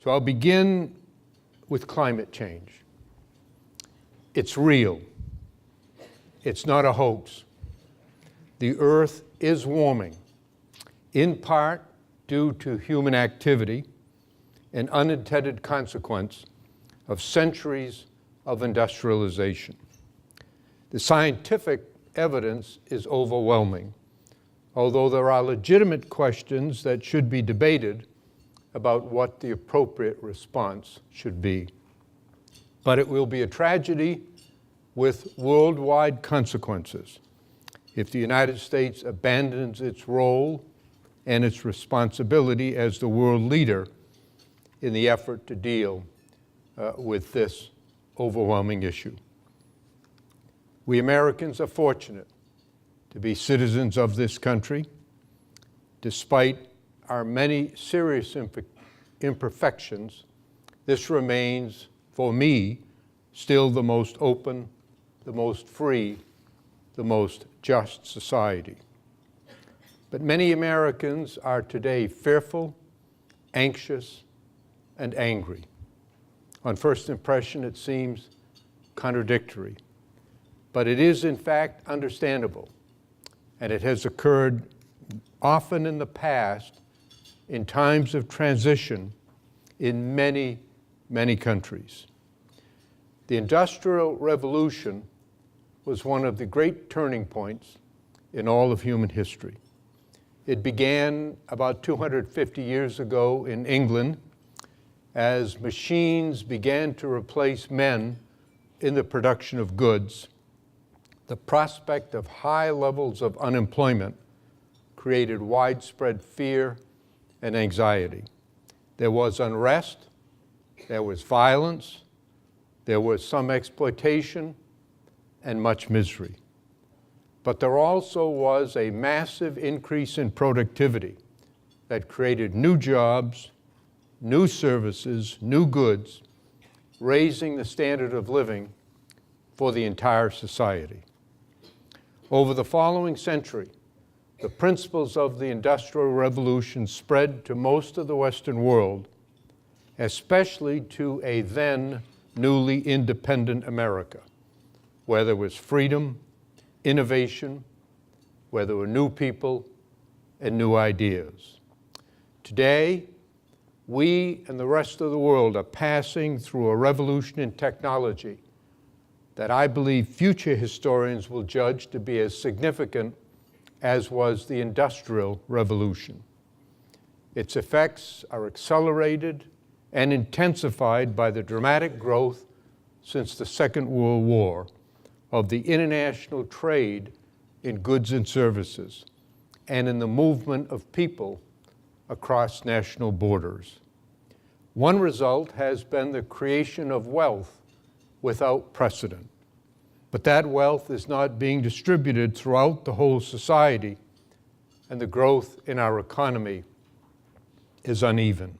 So I'll begin with climate change. It's real. It's not a hoax. The Earth is warming, in part due to human activity, an unintended consequence of centuries of industrialization. The scientific evidence is overwhelming, although there are legitimate questions that should be debated about what the appropriate response should be. But it will be a tragedy with worldwide consequences if the United States abandons its role and its responsibility as the world leader in the effort to deal with this overwhelming issue. We Americans are fortunate to be citizens of this country. Despite our many serious imperfections, this remains, for me, still the most open, the most free, the most just society. But many Americans are today fearful, anxious, and angry. On first impression, it seems contradictory, but it is in fact understandable, and it has occurred often in the past in times of transition in many, many countries. The Industrial Revolution was one of the great turning points in all of human history. It began about 250 years ago in England as machines began to replace men in the production of goods. The prospect of high levels of unemployment created widespread fear and anxiety. There was unrest, there was violence, there was some exploitation, and much misery. But there also was a massive increase in productivity that created new jobs, new services, new goods, raising the standard of living for the entire society. Over the following century, the principles of the Industrial Revolution spread to most of the Western world, especially to a then newly independent America, where there was freedom, innovation, where there were new people and new ideas. Today, we and the rest of the world are passing through a revolution in technology that I believe future historians will judge to be as significant as was the Industrial Revolution. Its effects are accelerated and intensified by the dramatic growth since the Second World War of the international trade in goods and services and in the movement of people across national borders. One result has been the creation of wealth without precedent. But that wealth is not being distributed throughout the whole society, and the growth in our economy is uneven.